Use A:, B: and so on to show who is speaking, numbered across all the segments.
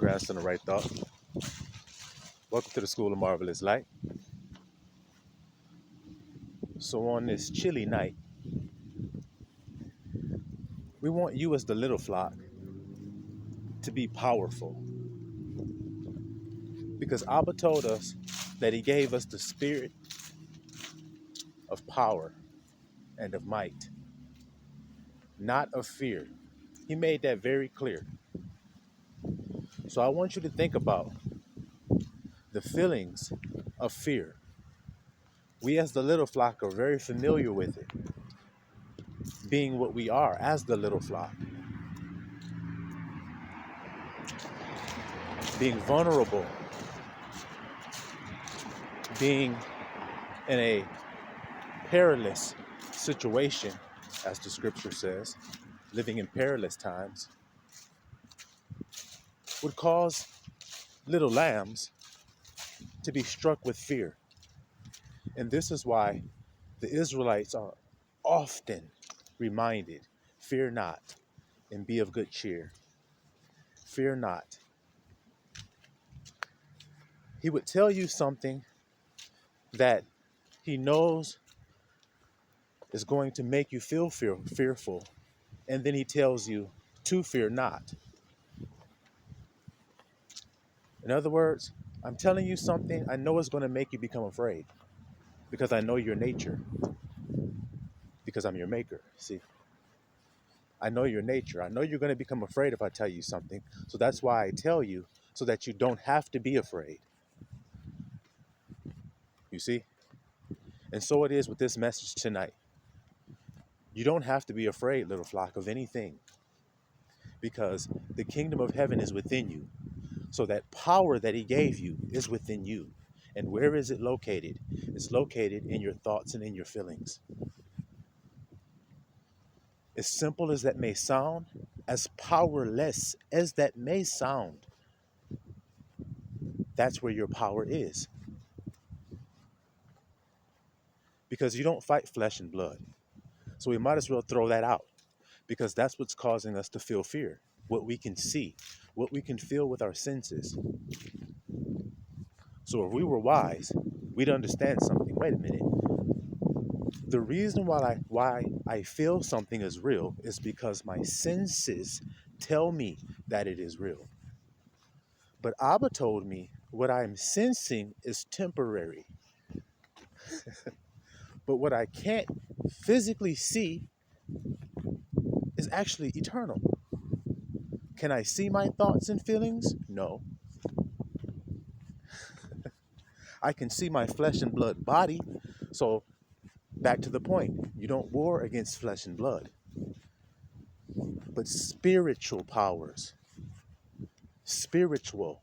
A: grandson of right thought. Welcome to the School of Marvelous Light. So on this chilly night, we want you as the little flock to be powerful. Because Abba told us that he gave us the spirit of power and of might, not of fear. He made that very clear. So I want you to think about the feelings of fear. We as the little flock are very familiar with it, being what we are as the little flock, being vulnerable, being in a perilous situation, as the scripture says, living in perilous times, would cause little lambs to be struck with fear. And this is why the Israelites are often reminded, fear not and be of good cheer. Fear not. He would tell you something that he knows is going to make you feel fearful. And then he tells you to fear not. In other words, I'm telling you something I know is going to make you become afraid because I know your nature, because I'm your maker. See, I know your nature. I know you're going to become afraid if I tell you something. So that's why I tell you so that you don't have to be afraid. You see? And so it is with this message tonight. You don't have to be afraid, little flock, of anything because the kingdom of heaven is within you. So that power that he gave you is within you. And where is it located? It's located in your thoughts and in your feelings. As simple as that may sound, as powerless as that may sound, that's where your power is. Because you don't fight flesh and blood. So we might as well throw that out because that's what's causing us to feel fear. What we can see, what we can feel with our senses. So if we were wise, we'd understand something. Wait a minute. The reason why I feel something is real is because my senses tell me that it is real. But Abba told me what I'm sensing is temporary. But what I can't physically see is actually eternal. Can I see my thoughts and feelings? No. I can see my flesh and blood body. So back to the point, you don't war against flesh and blood, but spiritual powers, spiritual,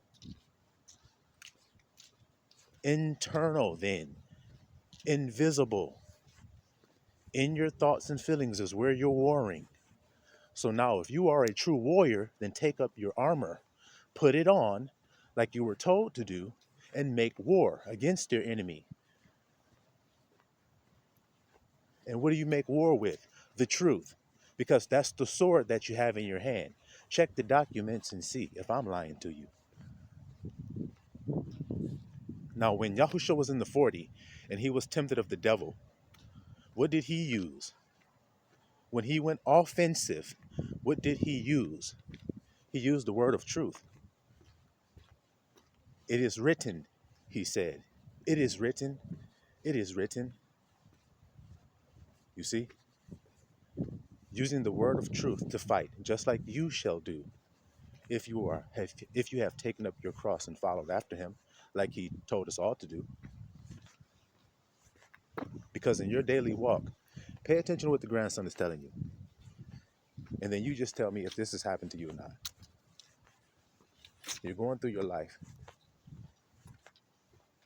A: internal then, invisible. In your thoughts and feelings is where you're warring. So now if you are a true warrior, then take up your armor, put it on like you were told to do, and make war against your enemy. And what do you make war with? The truth. Because that's the sword that you have in your hand. Check the documents and see if I'm lying to you. Now, when Yahushua was in the 40 and he was tempted of the devil, what did he use? When he went offensive, what did he use? He used the word of truth. It is written, he said. It is written. It is written. You see? Using the word of truth to fight, just like you shall do if you have taken up your cross and followed after him, like he told us all to do. Because in your daily walk, pay attention to what the grandson is telling you. And then you just tell me if this has happened to you or not. You're going through your life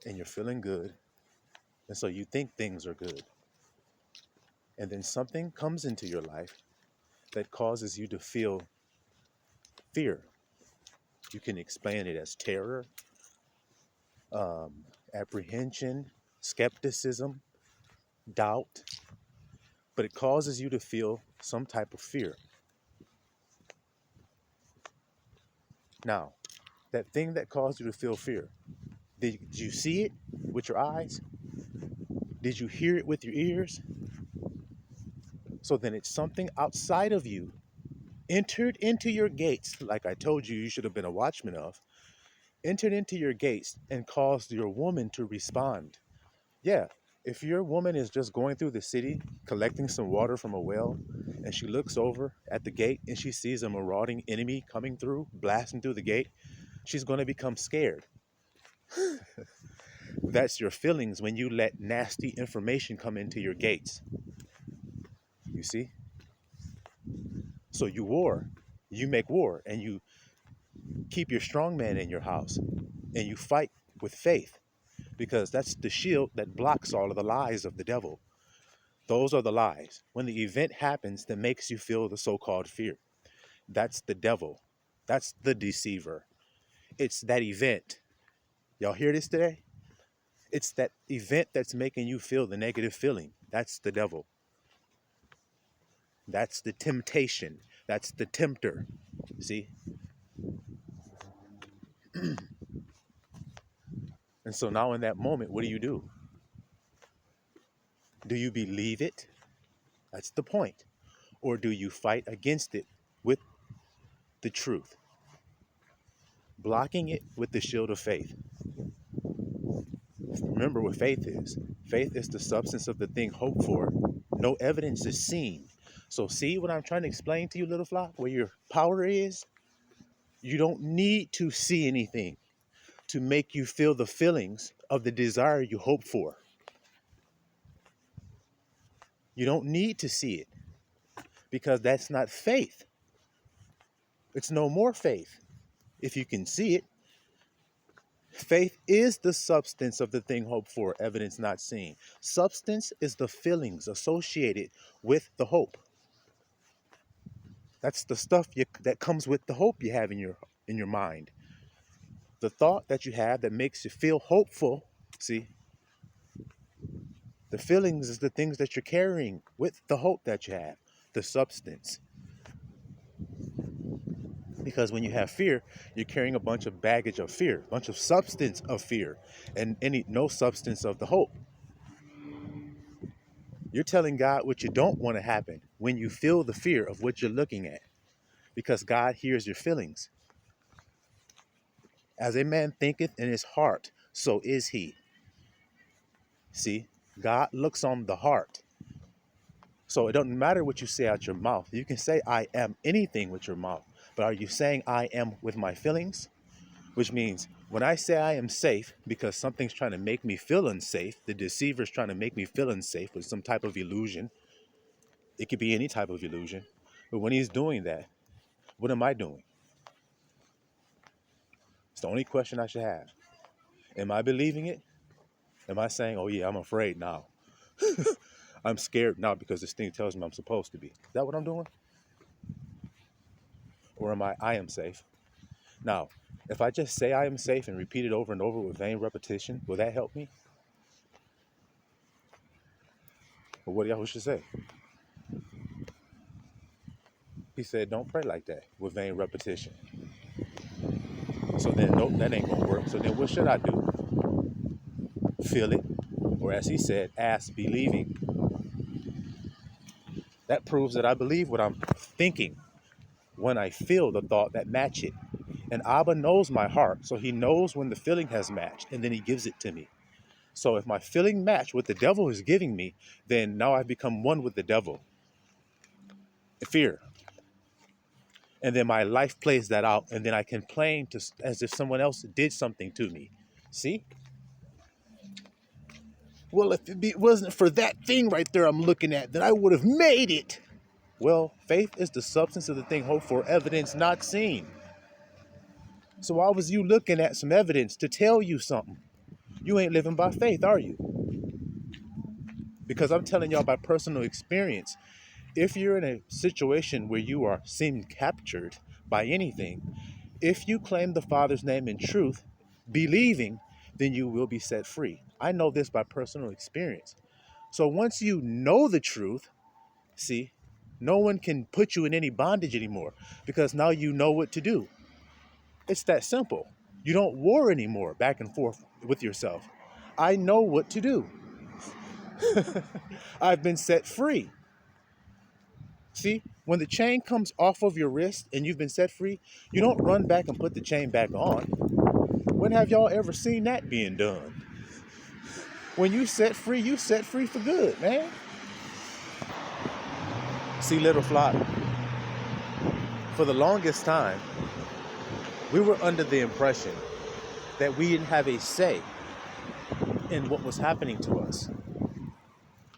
A: and you're feeling good. And so you think things are good. And then something comes into your life that causes you to feel fear. You can explain it as terror, apprehension, skepticism, doubt, but it causes you to feel some type of fear. Now, That thing that caused you to feel fear. Did you see it with your eyes? Did you hear it with your ears? So then it's something outside of you entered into your gates, like I told you, you should have been a watchman of, entered into your gates and caused your woman to respond. Yeah, if your woman is just going through the city collecting some water from a well and she looks over at the gate and she sees a marauding enemy coming through, blasting through the gate, she's going to become scared. That's your feelings when you let nasty information come into your gates. You see? So you make war, and you keep your strong man in your house, and you fight with faith, because that's the shield that blocks all of the lies of the devil. Those are the lies. When the event happens that makes you feel the so-called fear, that's the devil. That's the deceiver. It's that event. Y'all hear this today? It's that event that's making you feel the negative feeling. That's the devil. That's the temptation. That's the tempter. See? And so now in that moment, what do? Do you believe it? That's the point. Or do you fight against it with the truth? Blocking it with the shield of faith. Remember what faith is. Faith is the substance of the thing hoped for. No evidence is seen. So see what I'm trying to explain to you, little flock, where your power is? You don't need to see anything to make you feel the feelings of the desire you hope for. You don't need to see it, because that's not faith. It's no more faith if you can see it. Faith is the substance of the thing hoped for, evidence not seen. Substance is the feelings associated with the hope. That's the stuff that comes with the hope you have in your mind. The thought that you have that makes you feel hopeful. See, the feelings is the things that you're carrying with the hope that you have, the substance. Because when you have fear, you're carrying a bunch of baggage of fear, a bunch of substance of fear, and no substance of the hope. You're telling God what you don't want to happen when you feel the fear of what you're looking at, because God hears your feelings. As a man thinketh in his heart, so is he. See, God looks on the heart. So it doesn't matter what you say out your mouth. You can say I am anything with your mouth, but are you saying I am with my feelings? Which means when I say I am safe because something's trying to make me feel unsafe, the deceiver's trying to make me feel unsafe with some type of illusion. It could be any type of illusion. But when he's doing that, what am I doing? It's the only question I should have. Am I believing it? Am I saying, oh yeah, I'm afraid now? I'm scared now because this thing tells me I'm supposed to be. Is that what I'm doing? Or am I am safe? Now, if I just say I am safe and repeat it over and over with vain repetition, will that help me? Or what do y'all should say? He said, don't pray like that with vain repetition. So then, nope, that ain't gonna work. So then what should I do? Feel it. Or as he said, ask believing. That proves that I believe what I'm thinking when I feel the thought that match it. And Abba knows my heart, so he knows when the feeling has matched, and then he gives it to me. So if my feeling match what the devil is giving me, then now I've become one with the devil. Fear. And then my life plays that out, and then I complain as if someone else did something to me. See? Well, if it wasn't for that thing right there I'm looking at, then I would have made it. Well, faith is the substance of the thing hoped for, evidence not seen. So why was you looking at some evidence to tell you something? You ain't living by faith, are you? Because I'm telling y'all by personal experience, if you're in a situation where you are seem captured by anything, if you claim the Father's name in truth, believing, then you will be set free. I know this by personal experience. So once you know the truth, see, no one can put you in any bondage anymore because now you know what to do. It's that simple. You don't war anymore back and forth with yourself. I know what to do. I've been set free. See, when the chain comes off of your wrist and you've been set free, you don't run back and put the chain back on. When have y'all ever seen that being done? When you set free for good, man. See, little flock, for the longest time, we were under the impression that we didn't have a say in what was happening to us.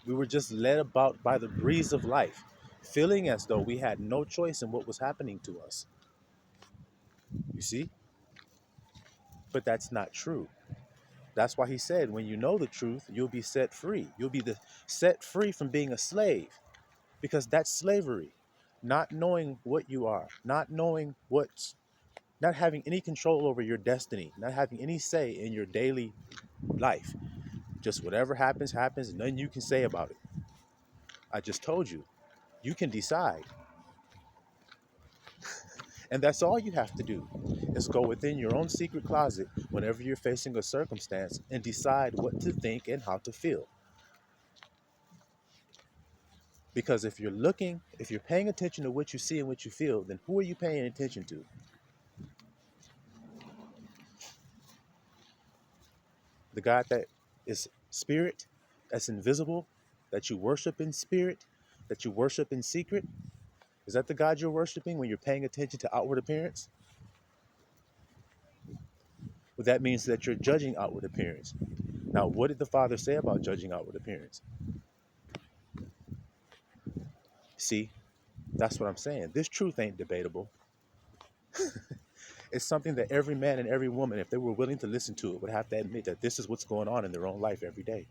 A: We were just led about by the breeze of life, feeling as though we had no choice in what was happening to us. You see? But that's not true. That's why he said, when you know the truth, you'll be set free. You'll be set free from being a slave, because that's slavery. Not knowing what you are, not having any control over your destiny, not having any say in your daily life. Just whatever happens, happens, and nothing you can say about it. I just told you, you can decide. And that's all you have to do, is go within your own secret closet whenever you're facing a circumstance and decide what to think and how to feel. Because if you're paying attention to what you see and what you feel, then who are you paying attention to? The God that is spirit, that's invisible, that you worship in spirit, that you worship in secret? Is that the God you're worshiping when you're paying attention to outward appearance? Well, that means that you're judging outward appearance. Now, what did the Father say about judging outward appearance? See, that's what I'm saying. This truth ain't debatable. It's something that every man and every woman, if they were willing to listen to it, would have to admit that this is what's going on in their own life every day.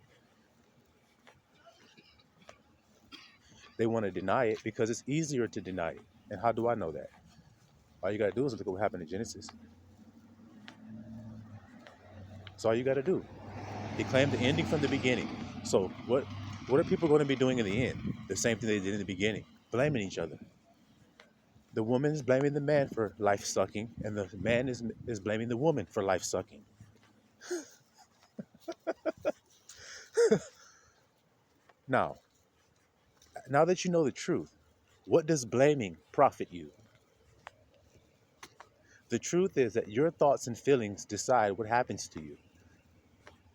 A: They want to deny it because it's easier to deny it. And how do I know that? All you got to do is look at what happened in Genesis. That's all you got to do. He claimed the ending from the beginning. So what are people going to be doing in the end? The same thing they did in the beginning, blaming each other. The woman is blaming the man for life sucking, and the man is blaming the woman for life sucking. Now that you know the truth, what does blaming profit you? The truth is that your thoughts and feelings decide what happens to you.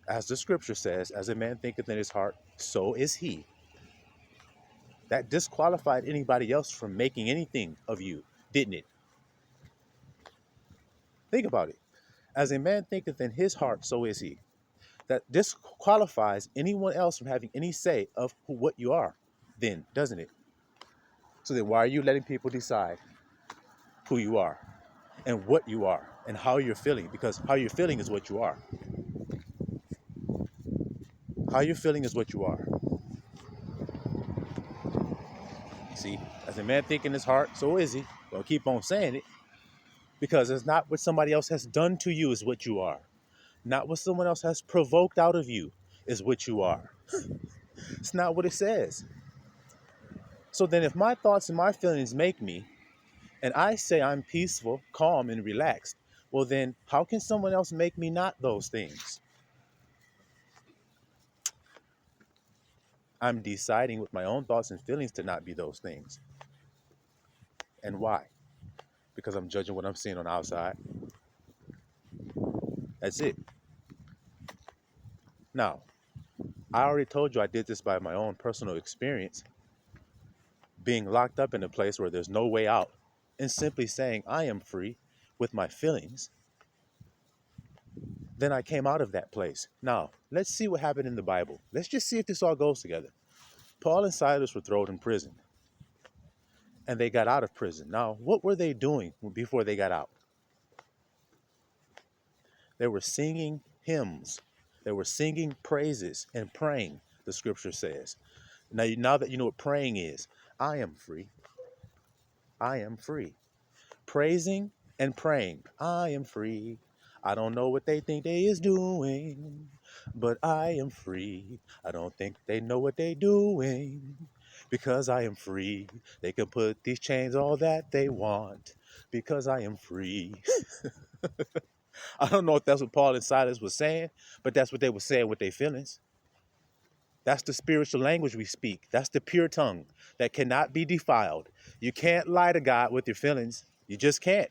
A: As the scripture says, as a man thinketh in his heart, so is he. That disqualified anybody else from making anything of you, didn't it? Think about it. As a man thinketh in his heart, so is he. That disqualifies anyone else from having any say of what you are, then, doesn't it? So then why are you letting people decide who you are and what you are and how you're feeling? Because how you're feeling is what you are. How you're feeling is what you are. See, as a man thinking in his heart, so is he. Well, keep on saying it. Because it's not what somebody else has done to you is what you are. Not what someone else has provoked out of you is what you are. It's not what it says. So then if my thoughts and my feelings make me, and I say I'm peaceful, calm, and relaxed, well then how can someone else make me not those things? I'm deciding with my own thoughts and feelings to not be those things. And why? Because I'm judging what I'm seeing on the outside. That's it. Now, I already told you I did this by my own personal experience, being locked up in a place where there's no way out, and simply saying I am free with my feelings. Then I came out of that place. Now, let's see what happened in the Bible. Let's just see if this all goes together. Paul and Silas were thrown in prison, and they got out of prison. Now, what were they doing before they got out? They were singing hymns. They were singing praises and praying, the scripture says. Now that you know what praying is, I am free. I am free. Praising and praying. I am free. I don't know what they think they is doing, but I am free. I don't think they know what they doing, because I am free. They can put these chains all that they want, because I am free. I don't know if that's what Paul and Silas was saying, but that's what they were saying with their feelings. That's the spiritual language we speak. That's the pure tongue that cannot be defiled. You can't lie to God with your feelings. You just can't.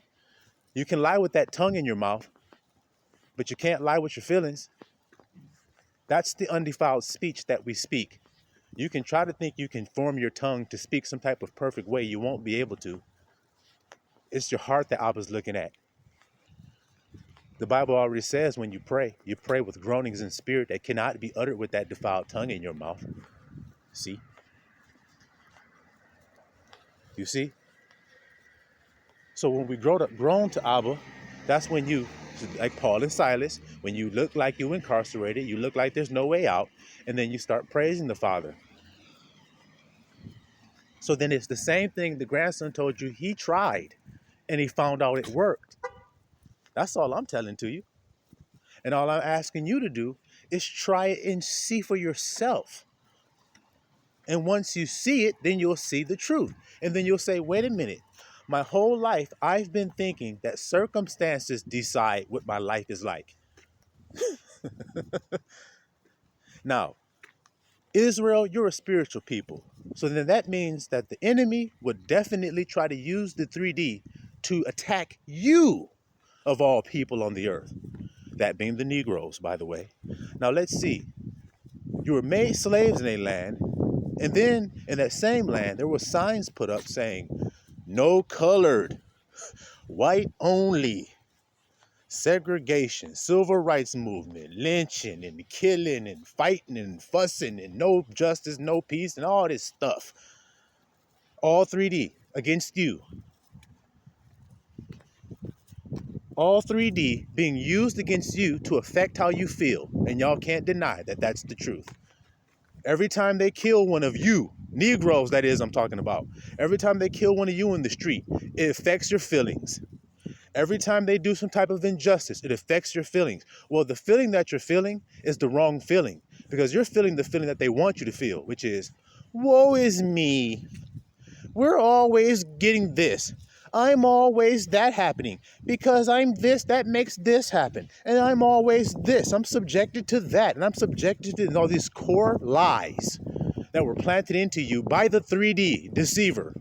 A: You can lie with that tongue in your mouth, but you can't lie with your feelings. That's the undefiled speech that we speak. You can try to think you can form your tongue to speak some type of perfect way. You won't be able to. It's your heart that Abba's looking at. The Bible already says when you pray with groanings in spirit that cannot be uttered with that defiled tongue in your mouth. See? You see? So when we groan to Abba, that's when you, like Paul and Silas, when you look like you incarcerated, you look like there's no way out, and then you start praising the Father. So then it's the same thing the grandson told you he tried, and he found out it worked. That's all I'm telling to you. And all I'm asking you to do is try it and see for yourself. And once you see it, then you'll see the truth. And then you'll say, wait a minute. My whole life, I've been thinking that circumstances decide what my life is like. Now, Israel, you're a spiritual people. So then that means that the enemy would definitely try to use the 3D to attack you of all people on the earth. That being the Negroes, by the way. Now let's see. You were made slaves in a land, and then in that same land, there were signs put up saying, no colored, white only, segregation, civil rights movement, lynching and killing and fighting and fussing and no justice, no peace and all this stuff. All 3D against you. All 3D being used against you to affect how you feel. And y'all can't deny that that's the truth. Every time they kill one of you, Negroes that is I'm talking about, every time they kill one of you in the street, it affects your feelings. Every time they do some type of injustice, it affects your feelings. Well, the feeling that you're feeling is the wrong feeling because you're feeling the feeling that they want you to feel, which is, woe is me. We're always getting this. I'm always that happening because I'm this, that makes this happen. And I'm always this. I'm subjected to that. And I'm subjected to all these core lies that were planted into you by the 3D deceiver.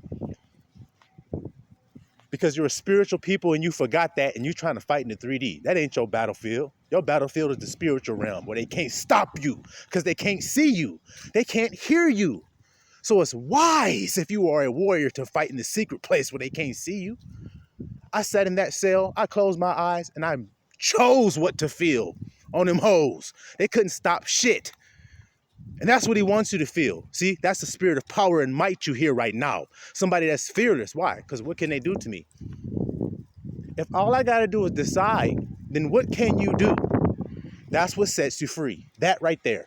A: Because you're a spiritual people and you forgot that and you're trying to fight in the 3D. That ain't your battlefield. Your battlefield is the spiritual realm where they can't stop you because they can't see you. They can't hear you. So it's wise if you are a warrior to fight in the secret place where they can't see you. I sat in that cell, I closed my eyes, and I chose what to feel on them hoes. They couldn't stop shit. And that's what he wants you to feel. See, that's the spirit of power and might you hear right now. Somebody that's fearless. Why? Because what can they do to me? If all I got to do is decide, then what can you do? That's what sets you free. That right there.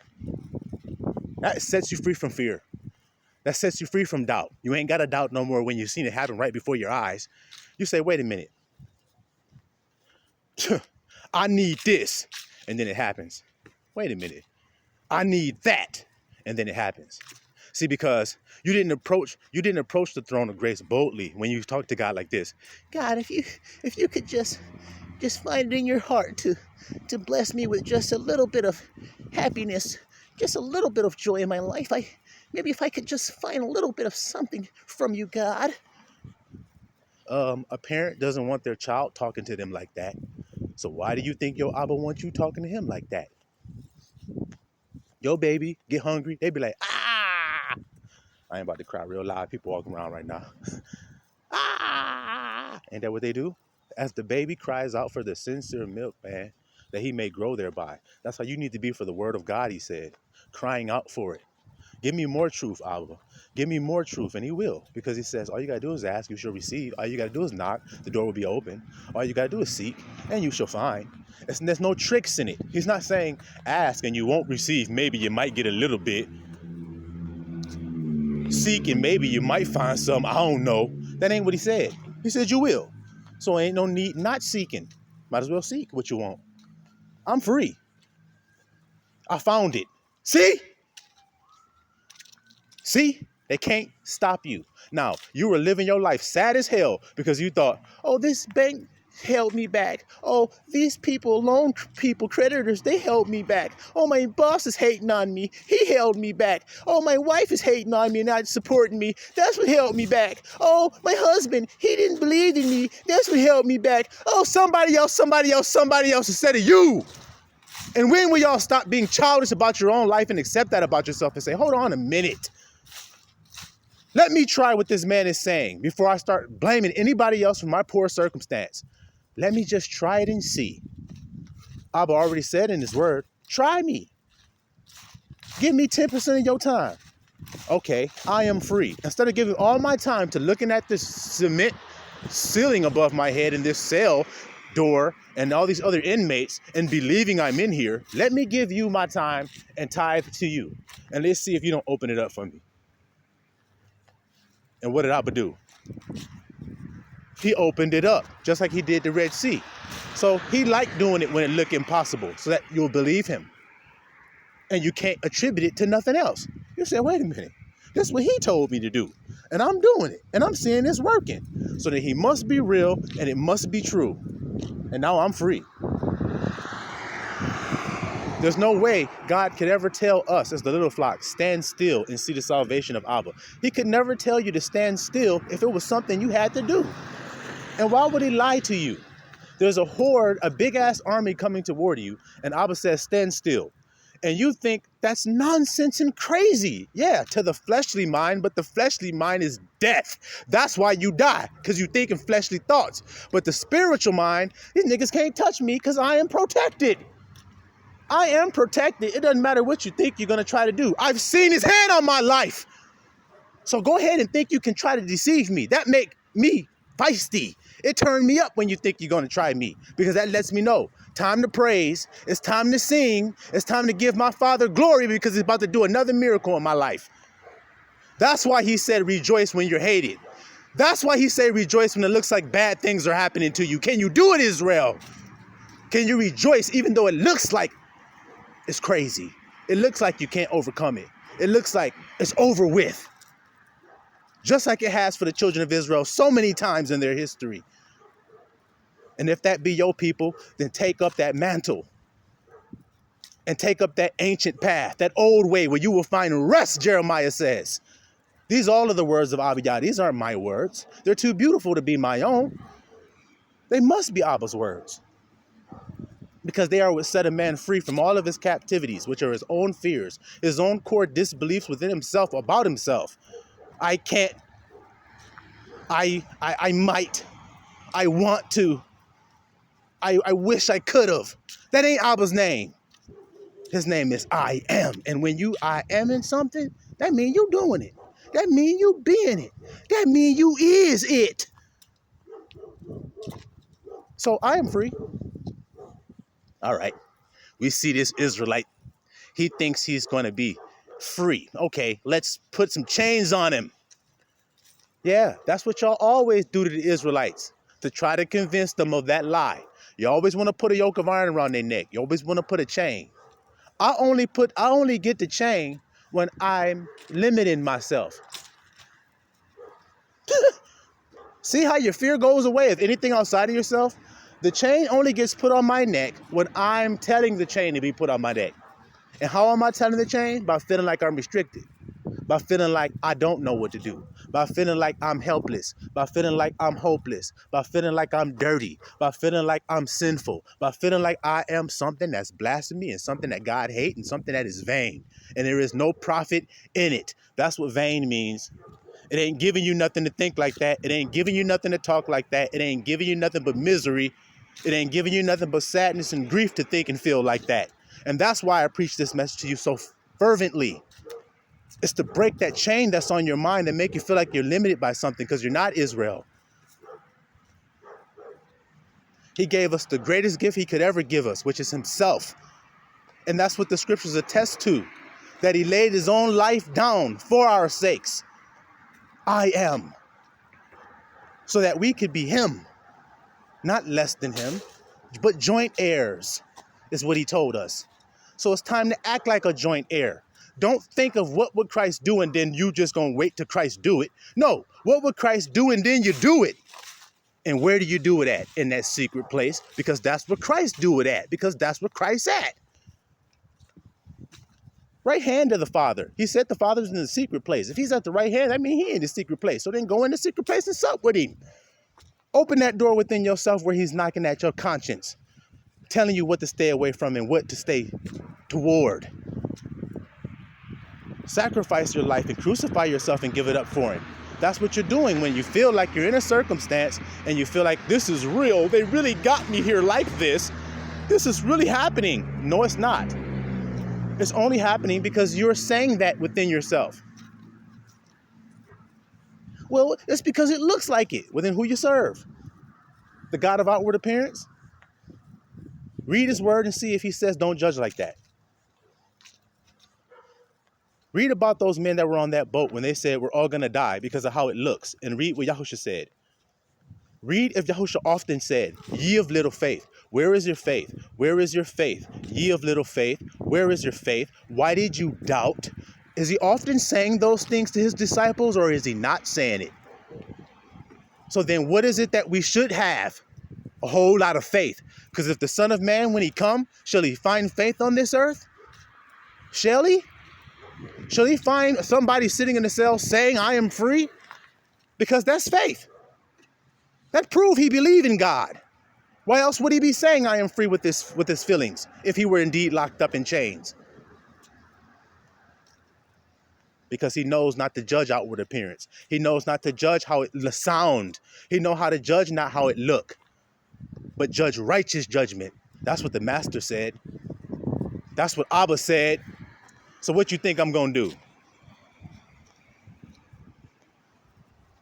A: That sets you free from fear. That sets you free from doubt. You ain't got to doubt no more when you've seen it happen right before your eyes. You say, wait a minute. I need this. And then it happens. Wait a minute. I need that. And then it happens. See, because you didn't approach the throne of grace boldly when you talk to God like this. God, if you could just find it in your heart to bless me with just a little bit of happiness, just a little bit of joy in my life. Maybe if I could just find a little bit of something from you, God. A parent doesn't want their child talking to them like that. So why do you think your Abba wants you talking to him like that? Your baby get hungry, they be like, ah! I ain't about to cry real loud. People walking around right now. Ah! Ain't that what they do? As the baby cries out for the sincere milk, man, that he may grow thereby. That's how you need to be for the word of God, he said. Crying out for it. Give me more truth, Abba. Give me more truth, and he will. Because he says, all you got to do is ask, you shall receive. All you got to do is knock, the door will be open. All you got to do is seek, and you shall find. There's no tricks in it. He's not saying, ask and you won't receive. Maybe you might get a little bit. Seek and maybe you might find some. I don't know. That ain't what he said. He said you will. So ain't no need not seeking. Might as well seek what you want. I'm free. I found it. See? See? They can't stop you. Now, you were living your life sad as hell because you thought, oh, this bank held me back. Oh, these people, loan people, creditors, they held me back. Oh, my boss is hating on me. He held me back. Oh, my wife is hating on me and not supporting me. That's what held me back. Oh, my husband, he didn't believe in me. That's what held me back. Oh, somebody else instead of you. And when will y'all stop being childish about your own life and accept that about yourself and say, hold on a minute. Let me try what this man is saying before I start blaming anybody else for my poor circumstance. Let me just try it and see. Abba already said in his word, try me. Give me 10% of your time. Okay, I am free. Instead of giving all my time to looking at this cement ceiling above my head in this cell door and all these other inmates and believing I'm in here, let me give you my time and tithe to you. And let's see if you don't open it up for me. And what did Abba do? He opened it up, just like he did the Red Sea. So he liked doing it when it looked impossible, so that you'll believe him. And you can't attribute it to nothing else. You say, wait a minute, this is what he told me to do. And I'm doing it, and I'm seeing this working. So that he must be real, and it must be true. And now I'm free. There's no way God could ever tell us as the little flock, stand still and see the salvation of Abba. He could never tell you to stand still if it was something you had to do. And why would he lie to you? There's a horde, a big-ass army coming toward you, and Abba says, stand still. And you think that's nonsense and crazy. Yeah, to the fleshly mind, but the fleshly mind is death. That's why you die, because you think in fleshly thoughts. But the spiritual mind, these niggas can't touch me because I am protected. I am protected. It doesn't matter what you think you're going to try to do. I've seen his hand on my life. So go ahead and think you can try to deceive me. That make me feisty. It turned me up when you think you're going to try me, because that lets me know time to praise. It's time to sing. It's time to give my Father glory, because he's about to do another miracle in my life. That's why he said rejoice when you're hated. That's why he said rejoice when it looks like bad things are happening to you. Can you do it, Israel? Can you rejoice even though it looks like it's crazy? It looks like you can't overcome it. It looks like it's over with. Just like it has for the children of Israel so many times in their history. And if that be your people, then take up that mantle and take up that ancient path, that old way where you will find rest, Jeremiah says. These are all of the words of Abba. These aren't my words. They're too beautiful to be my own. They must be Abba's words, because they are what set a man free from all of his captivities, which are his own fears, his own core disbeliefs within himself about himself. I can't, I might, I want to, I wish I could have. That ain't Abba's name. His name is I am. And when you I am in something, that means you doing it. That means you being it. That means you is it. So I am free. All right. We see this Israelite. He thinks he's going to be free. Okay, let's put some chains on him. Yeah, that's what y'all always do to the Israelites, to try to convince them of that lie. You always want to put a yoke of iron around their neck. You always want to put a chain. I only get the chain when I'm limiting myself. See how your fear goes away of anything outside of yourself? The chain only gets put on my neck when I'm telling the chain to be put on my neck. And how am I telling the chain? By feeling like I'm restricted. By feeling like I don't know what to do. By feeling like I'm helpless. By feeling like I'm hopeless. By feeling like I'm dirty. By feeling like I'm sinful. By feeling like I am something that's blasphemy and something that God hates and something that is vain. And there is no profit in it. That's what vain means. It ain't giving you nothing to think like that. It ain't giving you nothing to talk like that. It ain't giving you nothing but misery. It ain't giving you nothing but sadness and grief to think and feel like that. And that's why I preach this message to you so fervently. It's to break that chain that's on your mind and make you feel like you're limited by something, because you're not Israel. He gave us the greatest gift he could ever give us, which is himself. And that's what the scriptures attest to, that he laid his own life down for our sakes. I am. So that we could be him, not less than him, but joint heirs is what he told us. So it's time to act like a joint heir. Don't think of what would Christ do and then you just gonna wait till Christ do it. No, what would Christ do and then you do it? And where do you do it at? In that secret place, because that's where Christ do it at, because that's where Christ's at. Right hand of the Father. He said the Father's in the secret place. If he's at the right hand, that means he in the secret place. So then go in the secret place and sup with him. Open that door within yourself where he's knocking at your conscience, telling you what to stay away from and what to stay toward. Sacrifice your life and crucify yourself and give it up for him. That's what you're doing when you feel like you're in a circumstance and you feel like this is real. They really got me here like this. This is really happening. No, it's not. It's only happening because you're saying that within yourself. Well, it's because it looks like it within who you serve. The God of outward appearance. Read his word and see if he says don't judge like that. Read about those men that were on that boat when they said we're all going to die because of how it looks. And read what Yahusha said. Read if Yahusha often said, ye of little faith. Where is your faith? Where is your faith? Ye of little faith. Where is your faith? Why did you doubt? Is he often saying those things to his disciples, or is he not saying it? So then what is it that we should have? A whole lot of faith. Because if the Son of Man, when he come, shall he find faith on this earth? Shall he? Shall he find somebody sitting in the cell saying, I am free? Because that's faith. That proves he believed in God. Why else would he be saying, I am free with his feelings, if he were indeed locked up in chains? Because he knows not to judge outward appearance. He knows not to judge how it sound. He knows how to judge not how it look, but judge righteous judgment. That's what the master said. That's what Abba said. So what you think I'm going to do?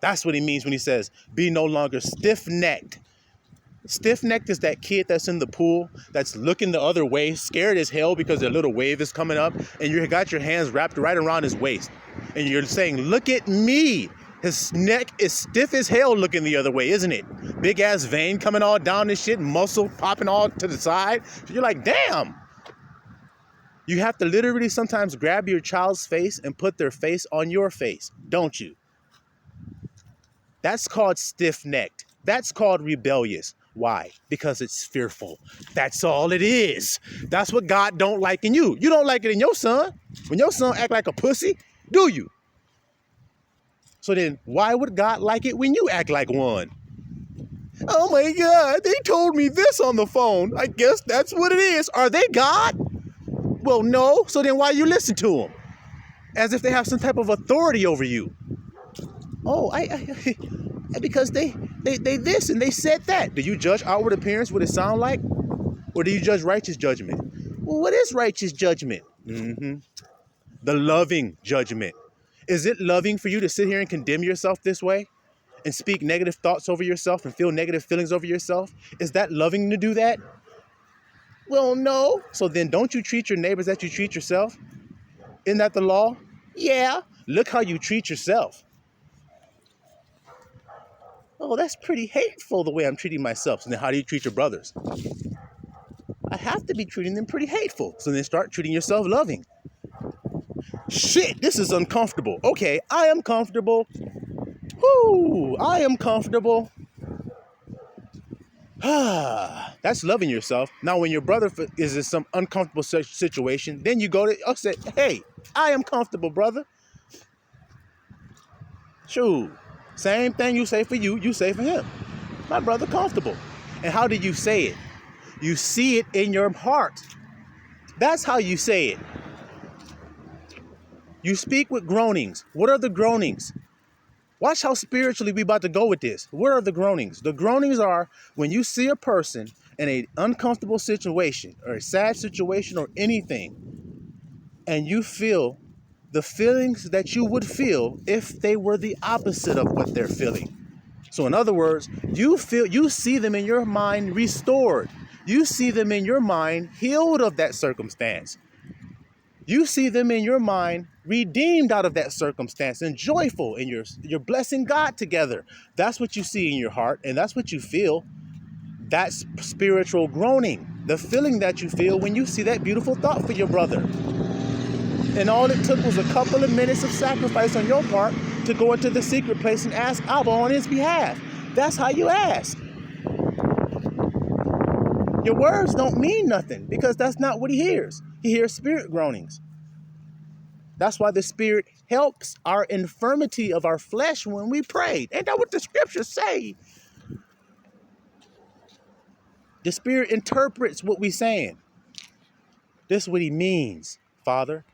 A: That's what he means when he says, be no longer stiff-necked. Stiff-necked is that kid that's in the pool, that's looking the other way, scared as hell because a little wave is coming up, and you got your hands wrapped right around his waist. And you're saying, look at me. His neck is stiff as hell looking the other way, isn't it? Big ass vein coming all down this shit, muscle popping all to the side. You're like, damn. You have to literally sometimes grab your child's face and put their face on your face, don't you? That's called stiff-necked. That's called rebellious. Why? Because it's fearful. That's all it is. That's what God don't like in you. You don't like it in your son. When your son act like a pussy, do you? So then why would God like it when you act like one? Oh my God, they told me this on the phone. I guess that's what it is. Are they God? Well, no. So then why you listen to them? As if they have some type of authority over you. Oh, because they this and they said that. Do you judge outward appearance, what it sound like? Or do you judge righteous judgment? Well, what is righteous judgment? The loving judgment. Is it loving for you to sit here and condemn yourself this way? And speak negative thoughts over yourself and feel negative feelings over yourself? Is that loving to do that? Well, no. So then don't you treat your neighbors as you treat yourself? Isn't that the law? Yeah. Look how you treat yourself. Oh, that's pretty hateful the way I'm treating myself. So then how do you treat your brothers? I have to be treating them pretty hateful. So then start treating yourself loving. Shit, this is uncomfortable. Okay, I am comfortable. Whoo, I am comfortable. That's loving yourself. Now, when your brother is in some uncomfortable situation, then you go to say, hey, I am comfortable, brother. Shoo. Same thing you say for you, you say for him. My brother comfortable. And how do you say it? You see it in your heart. That's how you say it. You speak with groanings. What are the groanings? Watch how spiritually we about to go with this. What are the groanings? The groanings are when you see a person in an uncomfortable situation or a sad situation or anything, and you feel the feelings that you would feel if they were the opposite of what they're feeling. So in other words, you see them in your mind restored. You see them in your mind healed of that circumstance. You see them in your mind redeemed out of that circumstance and joyful, and you're blessing God together. That's what you see in your heart, and that's what you feel. That's spiritual groaning, the feeling that you feel when you see that beautiful thought for your brother. And all it took was a couple of minutes of sacrifice on your part to go into the secret place and ask Abba on his behalf. That's how you ask. Your words don't mean nothing because that's not what he hears. He hears spirit groanings. That's why the Spirit helps our infirmity of our flesh when we pray. Ain't that what the scriptures say? The Spirit interprets what we're saying. This is what he means, Father.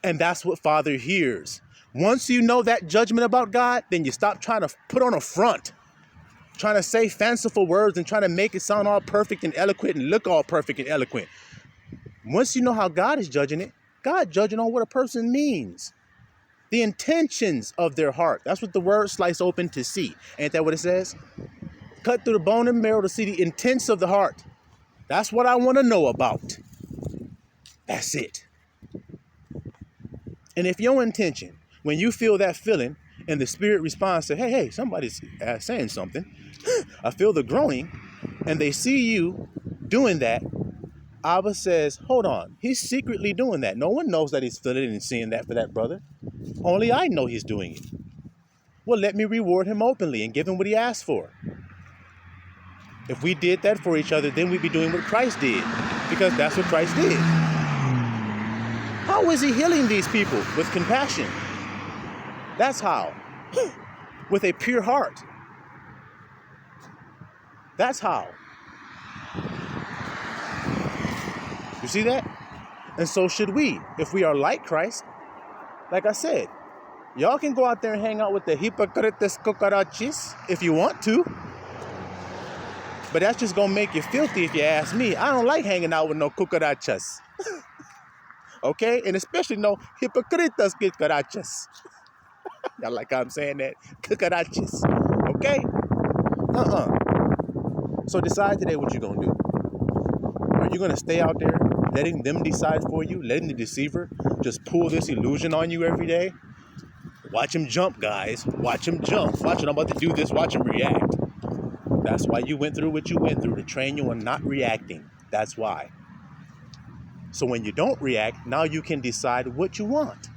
A: And that's what Father hears. Once you know that judgment about God, then you stop trying to put on a front, trying to say fanciful words and trying to make it sound all perfect and eloquent and look all perfect and eloquent. Once you know how God is judging it, God judging on what a person means. The intentions of their heart. That's what the word slice open to see. Ain't that what it says? Cut through the bone and marrow to see the intents of the heart. That's what I want to know about. That's it. And if your intention, when you feel that feeling and the Spirit responds to, hey, somebody's saying something, I feel the groaning, and they see you doing that, Abba says, hold on, he's secretly doing that. No one knows that he's feeling and seeing that for that brother. Only I know he's doing it. Well, let me reward him openly and give him what he asked for. If we did that for each other, then we'd be doing what Christ did, because that's what Christ did. How is he healing these people? With compassion. That's how. With a pure heart. That's how. You see that? And so should we, if we are like Christ. Like I said, y'all can go out there and hang out with the hypocrites cucarachas if you want to. But that's just going to make you filthy if you ask me. I don't like hanging out with no cucarachas. Okay? And especially no hypocritas cucarachas. Y'all like how I'm saying that? Cucarachas. Okay? So decide today what you're going to do. Are you going to stay out there letting them decide for you? Letting the deceiver just pull this illusion on you every day? Watch him jump, guys. Watch him jump. Watch him. I'm about to do this. Watch him react. That's why you went through what you went through, to train you on not reacting. That's why. So when you don't react, now you can decide what you want.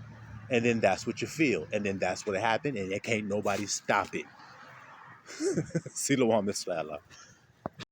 A: And then that's what you feel. And then that's what happened. And can't nobody stop it. Silawan Misfala.